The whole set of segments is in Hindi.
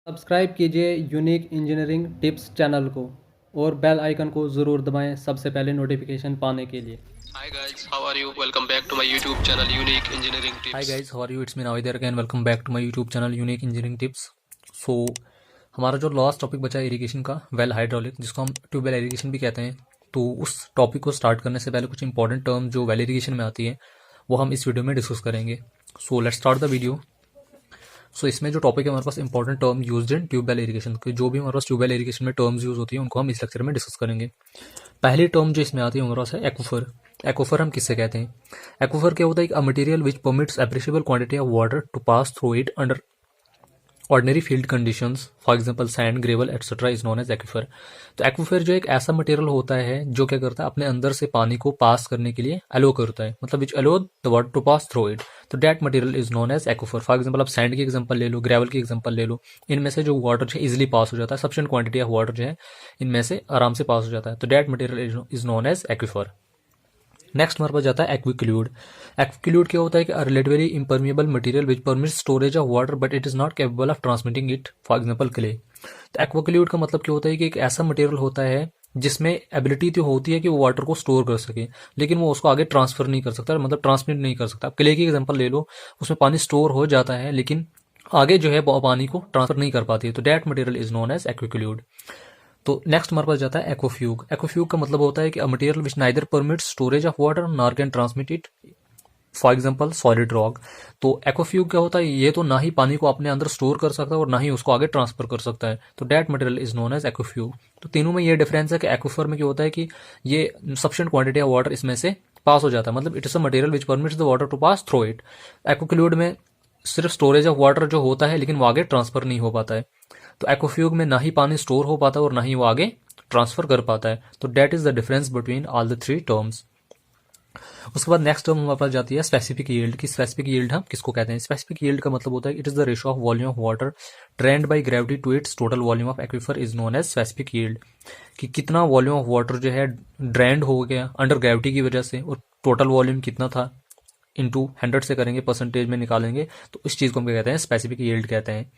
सब्सक्राइब कीजिए यूनिक इंजीनियरिंग टिप्स चैनल को और बेल आइकन को ज़रूर दबाएं सबसे पहले नोटिफिकेशन पाने के लिए। Hi guys, how are you? Welcome back to my YouTube channel Unique Engineering Hi Tips. guys, how are you? It's me Navid again. Welcome back to my YouTube channel Unique Engineering Tips. So हमारा जो लास्ट टॉपिक बचा है इरिगेशन का, वेल हाइड्रोलिक, जिसको हम ट्यूबवेल इरिगेशन भी कहते हैं। तो उस टॉपिक को स्टार्ट करने से पहले कुछ इंपॉर्टेंट टर्म जो वेल इरिगेशन में आती है वो हम इस वीडियो में डिस्कस करेंगे। So let's start the video. So इसमें जो टॉपिक है हमारे पास important term used in tubewell irrigation के, जो भी हमारे पास ट्यूबवेल इरिगेशन में टर्म्स यूज होती है उनको हम इस लेक्चर में डिस्कस करेंगे। पहली टर्म जो इसमें आती है हमारे पास है एक्वाफर। एक्वाफर हम किससे कहते हैं? एक्वाफर क्या होता है? A material which permits appreciable quantity of water to pass through it under ordinary field conditions, for example sand, gravel etcetera is known as aquifer. तो एक्वाफर जो एक ऐसा मटेरियल होता है जो क्या करता है, अपने अंदर से पानी को पास करने के लिए अलो करता है, मतलब which allow the water to pass through it. तो that material is known as aquifer. For example आप सैंड की एग्जांपल ले लो, ग्रेवल की एग्जांपल ले लो, इनमें से जो वाटर जो है इजिली पास हो जाता है, सफिशिएंट क्वांटिटी ऑफ वाटर जो है इनमें से आराम से पास हो जाता है। तो that material is known as aquifer. Next हमारे पास जाता है एक्विक्लूड। एक्विक्लूड क्या होता है कि relatively impermeable material which permits storage of water but it is not capable of transmitting it, for example clay. तो एक्विक्लूड का मतलब क्या होता है कि एक ऐसा मटेरियल होता है जिसमें एबिलिटी तो होती है कि वो वाटर को स्टोर कर सके, लेकिन वो उसको आगे ट्रांसफर नहीं कर सकता, मतलब ट्रांसमिट नहीं कर सकता। क्ले की एग्जांपल ले लो, उसमें पानी स्टोर हो जाता है लेकिन आगे जो है पानी को ट्रांसफर नहीं कर पाती है। तो that material is known as aquiclude. तो नेक्स्ट हमारे पास जाता है एक्वाफ्यूग। एक्वाफ्यूग का मतलब होता है कि अ material which neither permits storage of water nor can transmit it, for example solid rock. तो एक्वाफ्यूग क्या होता है? ये तो ना ही पानी को अपने अंदर स्टोर कर सकता है और ना ही उसको आगे ट्रांसफर कर सकता है। तो that material is known as aquifuge. तो तीनों में ये डिफरेंस है कि एक्वाफर में क्या होता है कि ये सफिशिएंट क्वांटिटी ऑफ वाटर इसमें से पास हो जाता है, मतलब it is a material which permits the water to pass through it. एक्वाफ्लूइड में सिर्फ स्टोरेज ऑफ वाटर जो होता है लेकिन वो आगे ट्रांसफर नहीं हो पाता है। तो एक्वाफ्यूग में ना ही पानी स्टोर हो पाता है और ना ही वो आगे ट्रांसफर कर पाता है। तो that is the difference between all the three terms. उसके बाद नेक्स्ट टर्म हमारे पास जाती है स्पेसिफिक यील्ड की। स्पेसिफिक यील्ड हम किसको कहते हैं? स्पेसिफिक यील्ड का मतलब होता है it is the ratio of volume of water drained by gravity to its total volume of aquifer is known as specific yield. कि कितना वॉल्यूम ऑफ वाटर जो है ड्रेन्ड हो गया अंडर ग्रेविटी की वजह से और टोटल वॉल्यूम कितना था इंटू 100 से करेंगे, परसेंटेज में निकालेंगे, तो इस चीज़ को हम क्या कहते हैं? स्पेसिफिक यील्ड कहते हैं।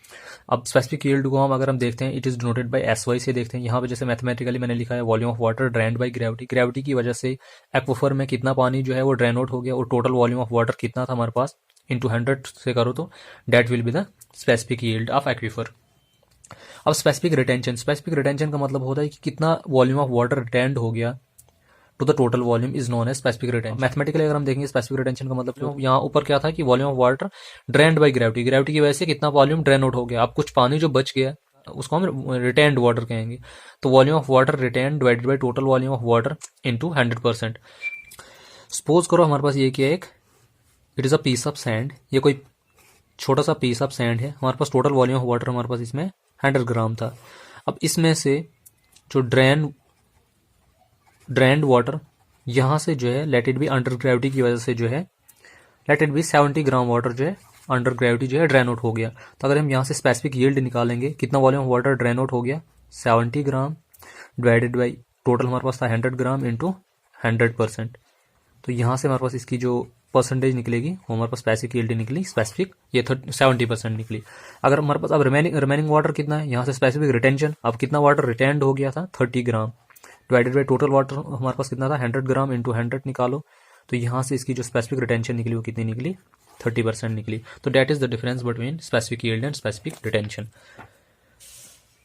अब स्पेसिफिक यील्ड को हम अगर हम देखते हैं, it is denoted by S Y से देखते हैं। यहाँ पे जैसे मैथमेटिकली मैंने लिखा है volume of water drained by gravity. Gravity की वजह से एक्वाफर में कितना पानी जो है वो ड्रेन आउट हो गया और टोटल वॉल्यूम ऑफ वाटर कितना था हमारे पास इंटू 100 से करो तो that will be the specific yield of aquifer. अब स्पेसिफिक रिटेंशन। स्पेसिफिक रिटेंशन का मतलब होता है कि कितना वॉल्यूम ऑफ वाटर रिटेंड हो गया to the total volume is known as specific retention. Mathematically अगर हम देखेंगे स्पेसिफिक रिटेंशन का मतलब यहाँ ऊपर क्या था कि volume of water drained by gravity, gravity की वजह से कितना वॉल्यूम ड्रेन आउट हो गया। अब कुछ पानी जो बच गया उसको हम रिटेन्ड वाटर कहेंगे। तो volume of water retain divided by total volume of water into 100%। Suppose करो हमारे पास ये क्या, एक it is a piece of sand, ये कोई छोटा सा पीस ऑफ सैंड है, हमारे पास टोटल वॉल्यूम ऑफ वाटर हमारे पास इसमें 100 ग्राम था। अब इसमें से जो ड्रेन्ड वाटर यहाँ से जो है let it be under gravity की वजह से जो है let it be 70 gram water जो है अंडर ग्रेविटी जो है ड्रेन आउट हो गया। तो अगर हम यहाँ से स्पेसिफिक यील्ड निकालेंगे, कितना volume of water drain out हो गया 70 ग्राम डिवाइडेड बाई टोटल हमारे पास था 100 ग्राम इंटू 100%। तो यहाँ से हमारे पास इसकी जो परसेंटेज निकलेगी वो हमारे पास स्पेसिफिक यील्ड निकली, स्पेसिफिक ये 70% निकली। अगर हमारे पास अब रिमेनिंग वाटर कितना है, यहाँ से स्पेसिफिक रिटेंशन, अब कितना वाटर रिटेंड हो गया था 30 gram divided by total water हमारे पास कितना था 100 ग्राम इंटू 100 निकालो। तो यहाँ से इसकी जो स्पेसिफिक रिटेंशन निकली वो कितनी निकली 30% निकली। तो that is the difference between specific yield and specific retention.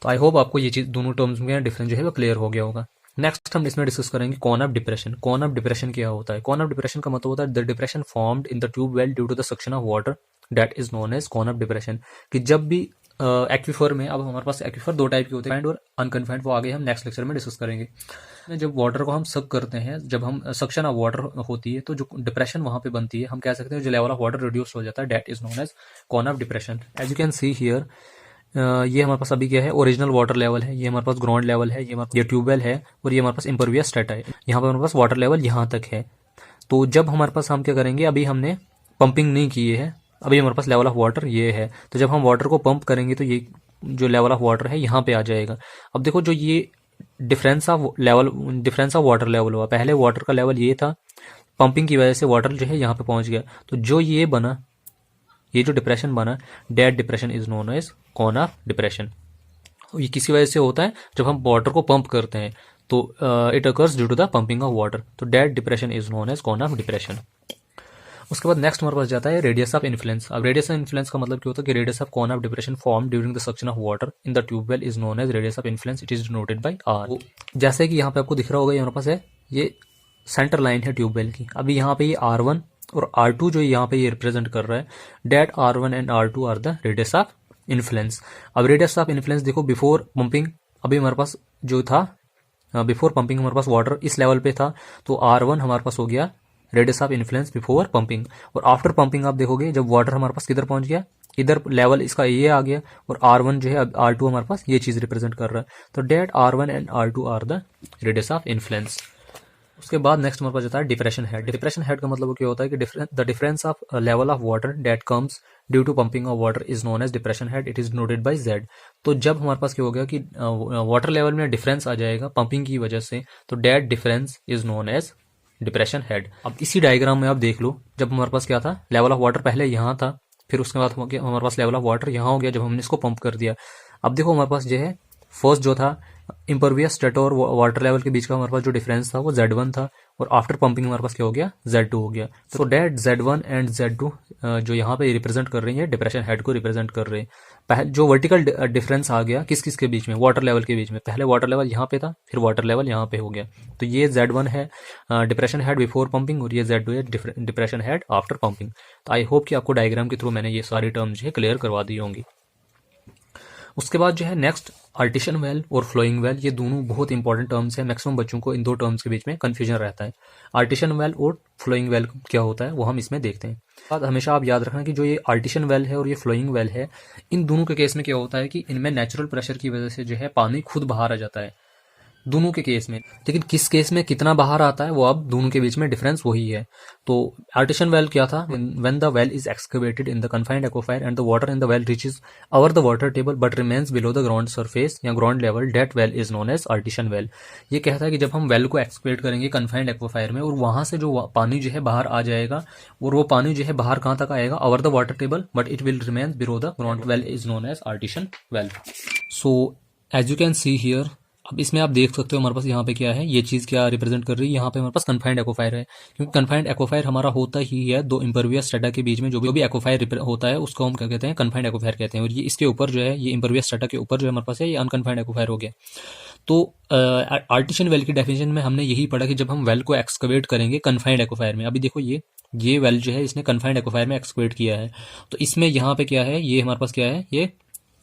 तो आई होप आपको ये चीज दोनों टर्म्स में डिफरेंस जो है वो क्लियर हो गया होगा। नेक्स्ट हम इसमें डिस्कस करेंगे cone of depression. Cone of depression क्या होता है? कॉन ऑफ डिप्रेशन का मतलब होता है the depression formed in the tube well due to the suction of water that is known as cone of depression. कि जब भी एक्वीफर में, अब हमारे पास एक्वीफर दो टाइप के होते हैं, कन्फाइंड और अनकन्फाइंड, वो आगे हम नेक्स्ट लेक्चर में डिस्कस करेंगे। जब वाटर को हम सक करते हैं, जब हम सक्शन ऑफ वाटर होती है तो जो डिप्रेशन वहां पे बनती है, हम कह सकते हैं जो लेवल ऑफ वाटर रिड्यूस हो जाता है that is known as cone of depression. As you can see here, ये हमारे पास अभी क्या है, ओरिजिनल वाटर लेवल है, ये हमारे पास ग्राउंड लेवल है, ये ट्यूबवेल है और ये हमारे पास इम्परवियस स्टेटा है। यहाँ पर हमारे पास वाटर लेवल यहाँ तक है। तो जब हमारे पास हम क्या करेंगे, अभी हमने पंपिंग नहीं की है, अभी हमारे पास लेवल ऑफ वाटर ये है। तो जब हम वाटर को पंप करेंगे तो ये जो लेवल ऑफ वाटर है यहाँ पे आ जाएगा। अब देखो जो ये डिफरेंस ऑफ वाटर लेवल हुआ, पहले वाटर का लेवल ये था, पंपिंग की वजह से वाटर जो है यहाँ पे पहुंच गया। तो जो ये बना ये जो डिप्रेशन बना, that depression is known as corner depression. ये किसी वजह से होता है जब हम वाटर को पंप करते हैं, तो it occurs due to the pumping of water. तो that depression is known as corner depression. उसके बाद नेक्स्ट हमारे पास जाता है रेडियस ऑफ इन्फ्लुएंस। अब रेडियस ऑफ इन्फ्लुएंस का मतलब क्या होता है कि radius of cone of depression form during the suction of water in the tubewell is known as radius of influence. It is denoted by R. जैसे कि यहाँ पे आपको दिख रहा होगा, हमारे पास है ये सेंटर लाइन है ट्यूबवेल की। अभी यहाँ पे ये R1 और R2 जो यहाँ पे ये रिप्रेजेंट कर रहा है, that R1 and R2 are the radius of influence. अब रेडियस ऑफ इन्फ्लुएंस देखो, बिफोर पंपिंग अभी हमारे पास जो था, बिफोर पंपिंग हमारे पास वाटर इस लेवल पे था, तो R1 हमारे पास हो गया radius of influence before pumping. और आफ्टर पंपिंग आप देखोगे जब वाटर हमारे पास किधर पहुंच गया, इधर लेवल इसका ये आ गया, और R1 जो है R2 हमारे पास ये चीज रिप्रेजेंट कर रहा है। तो that R1 and R2 are the radius of influence. उसके बाद नेक्स्ट हमारे पास जाता है डिप्रेशन हेड। डिप्रेशन हेड का मतलब क्या होता है कि the difference of level of water that comes due to pumping of water is known as depression head. It is noted by Z। तो जब हमारे पास क्या हो गया कि वाटर लेवल में डिफरेंस आ जाएगा पंपिंग की वजह से, तो that difference is known as depression head. अब इसी डायग्राम में आप देख लो, जब हमारे पास क्या था, लेवल ऑफ वाटर पहले यहाँ था, फिर उसके बाद हमारे पास लेवल ऑफ वाटर यहाँ हो गया जब हमने इसको पंप कर दिया। अब देखो हमारे पास जो है फर्स्ट जो था इम्परवियस स्टेट और वाटर लेवल के बीच का हमारे पास जो डिफरेंस था वो Z1 था, और आफ्टर पंपिंग हमारे पास क्या हो गया, Z2 हो गया। तो डेट Z1 एंड Z2 जो यहाँ पे रिप्रेजेंट कर रही है डिप्रेशन हेड को रिप्रेजेंट कर रहे हैं। पहले जो वर्टिकल डिफरेंस आ गया किस किस के बीच में, वाटर लेवल के बीच में, पहले वाटर लेवल यहाँ पे था, फिर वाटर लेवल यहाँ पे हो गया। तो ये Z1 है डिप्रेशन हेड बिफोर पंपिंग, और ये Z2 है डिप्रेशन हेड आफ्टर पंपिंग। तो आई होप कि आपको डायग्राम के थ्रू मैंने ये सारी टर्म्स जो है क्लियर करवा दी होंगी। उसके बाद जो है नेक्स्ट आर्टिशन वेल और फ्लोइंग वेल, ये दोनों बहुत इंपॉर्टेंट टर्म्स हैं। मैक्सिमम बच्चों को इन दो टर्म्स के बीच में कंफ्यूजन रहता है। आर्टिशन वेल और फ्लोइंग वेल क्या होता है वो हम इसमें देखते हैं। बाद हमेशा आप याद रखना कि जो ये आर्टिशन वेल है और ये फ्लोइंग वेल है, इन दोनों के केस में क्या होता है कि इनमें नेचुरल प्रेशर की वजह से जो है पानी खुद बाहर आ जाता है दोनों के केस में। लेकिन किस केस में कितना बाहर आता है वो अब दोनों के बीच में डिफरेंस वही है। तो आर्टिशन वेल क्या था, when the well is excavated in the confined aquifer and the water in the well reaches over the water table but remains below the ground surface या ground level, that well is known as artesian well. ये कहता है कि जब हम वेल को एक्सकवेट करेंगे कन्फाइंड एक्वाफायर में, और वहां से जो पानी जो है बाहर आ जाएगा, और वो पानी जो है बाहर कहां तक आएगा, over the water table, but it will remain below the ground, well is known as artesian well. So as you can see here, अब इसमें आप देख सकते हो हमारे पास यहाँ पे क्या है, ये चीज क्या रिप्रेजेंट कर रही है, यहाँ पे हमारे पास कन्फाइंड एक्वाफायर है। क्योंकि कन्फाइंड एक्वाफायर हमारा होता ही है दो इम्परवियस स्ट्रेटा के बीच में, जो भी एक्वाफायर होता है उसको हम क्या कहते हैं, कन्फाइंड एक्वाफायर कहते हैं। और ये इसके ऊपर जो है, ये इम्परवियस स्ट्रेटा के ऊपर जो है हमारे पास है, ये अनकन्फाइंड एक्वाफायर हो गया। तो आर्टिशन वेल की डेफिनेशन में हमने यही पढ़ा कि जब हम वेल को एक्सकवेट करेंगे कन्फाइंड एक्वाफायर में, अभी देखो ये वेल जो है इसने कन्फाइंड एक्वाफायर में एक्सकवेट किया है, तो इसमें यहाँ पे क्या है, ये हमारे पास क्या है, ये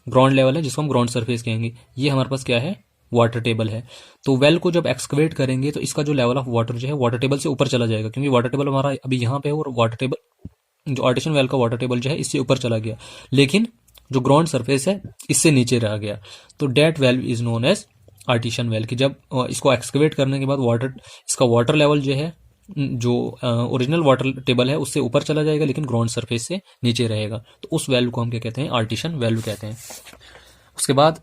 ग्राउंड लेवल है जिसको हम ग्राउंड सरफेस कहेंगे। ये हमारे पास क्या है, वाटर टेबल है। तो वेल को जब एक्सकवेट करेंगे तो इसका जो लेवल ऑफ वाटर जो है वाटर टेबल से ऊपर चला जाएगा, क्योंकि वाटर टेबल हमारा अभी यहाँ पे है, और वाटर टेबल जो आर्टिशन वेल का वाटर टेबल जो है इससे ऊपर चला गया, लेकिन जो ग्राउंड सरफेस है इससे नीचे रह गया। तो that well is known as artesian well, कि जब इसको एक्सकवेट करने के बाद इसका वाटर लेवल जो है, जो ओरिजिनल वाटर टेबल है उससे ऊपर चला जाएगा, लेकिन ग्राउंड सरफेस से नीचे रहेगा। तो उस वेल को हम क्या कहते हैं, आर्टिशन वेल कहते हैं। उसके बाद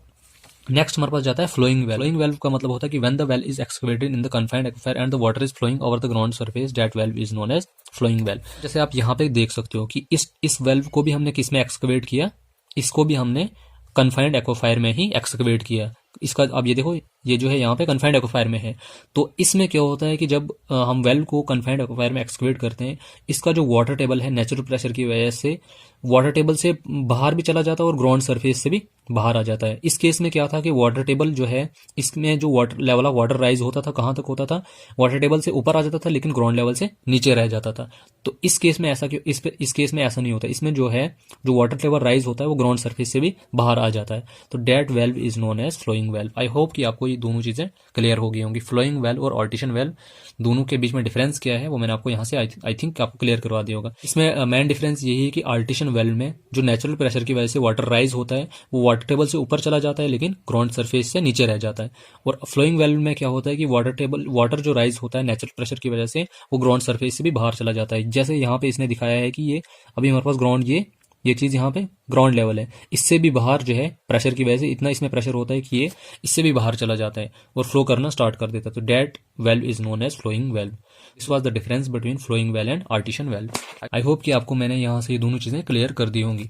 नेक्स्ट हमारे पास जाता है फ्लोइंग वेल। फ्लोइंग वेल का मतलब होता है कि when the well is excavated in the confined aquifer and the water is flowing over the ground surface, that well is known as flowing well. जैसे आप यहाँ पे देख सकते हो कि इस वेल्व को भी हमने किस में एक्सकवेट किया, इसको भी हमने कन्फाइंड एक्वाफायर में ही एक्सकवेट किया। इसका अब ये देखो, ये जो है यहाँ पे कन्फाइंड एक्वाफायर में है। तो इसमें क्या होता है कि जब हम वेल को कन्फाइंड एक्वाफायर में एक्सकवेट करते हैं, इसका जो वाटर टेबल है नेचुरल प्रेशर की वजह से वाटर टेबल से बाहर भी चला जाता है और ग्राउंड सरफेस से भी बाहर आ जाता है। इस केस में क्या था कि वाटर टेबल जो है, इसमें जो water level of water rise होता था, कहां तक होता था, वाटर टेबल से ऊपर आ जाता था, लेकिन ग्राउंड लेवल से नीचे रह जाता था। तो इस केस में ऐसा क्यों, इस केस में ऐसा नहीं होता। इसमें जो है जो वाटर लेवल राइज होता है वो ग्राउंड सरफेस से भी बाहर आ जाता है। तो that well is known as flowing well. I hope कि आपको ये दोनों चीजें क्लियर हो गई होंगी। फ्लोइंग वेल्व और आर्टिशन वेल्व दोनों के बीच में डिफरेंस क्या है वो मैंने आपको यहाँ से आई थिंक आपको क्लियर करवा दिया होगा। इसमें मेन डिफरेंस यही है कि आर्टिशन वेल्व में जो नेचुरल प्रेशर की वजह से वाटर राइज होता है वो वाटर टेबल से ऊपर चला जाता है, लेकिन ग्राउंड सरफेस से नीचे रह जाता है। और फ्लोइंग वेल्व में क्या होता है कि वाटर जो राइज होता है नेचुरल प्रेशर की वजह से वो ग्राउंड सरफेस से भी बाहर चला जाता है। जैसे यहाँ पे इसने दिखाया है कि ये अभी हमारे पास ग्राउंड ये ये चीज़ यहाँ पे ग्राउंड लेवल है, इससे भी बाहर जो है प्रेशर की वजह से इतना इसमें प्रेशर होता है कि ये इससे भी बाहर चला जाता है और फ्लो करना स्टार्ट कर देता है। तो that well is known as flowing well. This was the difference between flowing well and artesian well. I hope कि आपको मैंने यहाँ से ये दोनों चीज़ें क्लियर कर दी होंगी।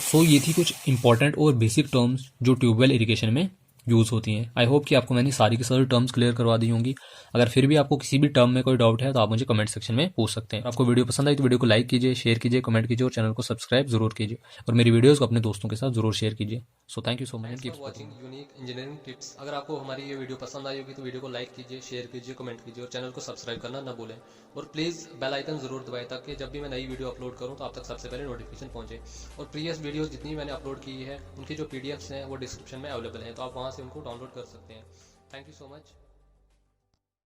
सो ये थी कुछ इंपॉर्टेंट और बेसिक टर्म्स जो ट्यूबवेल इरिगेशन में यूज़ होती हैं। आई होप कि आपको मैंने सारी की सारी टर्म्स क्लियर करवा दी होंगी। अगर फिर भी आपको किसी भी टर्म में कोई डाउट है तो आप मुझे कमेंट सेक्शन में पूछ सकते हैं। आपको वीडियो पसंद आई तो वीडियो को लाइक कीजिए, शेयर कीजिए, कमेंट कीजिए और चैनल को सब्सक्राइब जरूर कीजिए और मेरी वीडियोज़ को अपने दोस्तों के साथ जरूर शेयर कीजिए। So thank you so much. Thanks for watching unique engineering tips. अगर आपको हमारी ये वीडियो पसंद आई होगी तो वीडियो को लाइक कीजिए, शेयर कीजिए, कमेंट कीजिए और चैनल को सब्सक्राइब करना ना भूलें। और प्लीज़ बेल आइकन जरूर दबाएं ताकि जब भी मैं नई वीडियो अपलोड करूं तो आप तक सबसे पहले नोटिफिकेशन पहुंचे। और प्रीवियस वीडियोस जितनी मैंने अपलोड की है उनकी जो PDFs हैं वो डिस्क्रिप्शन में अवेलेबल हैं, तो आप वहां से उनको डाउनलोड कर सकते हैं। Thank you so much.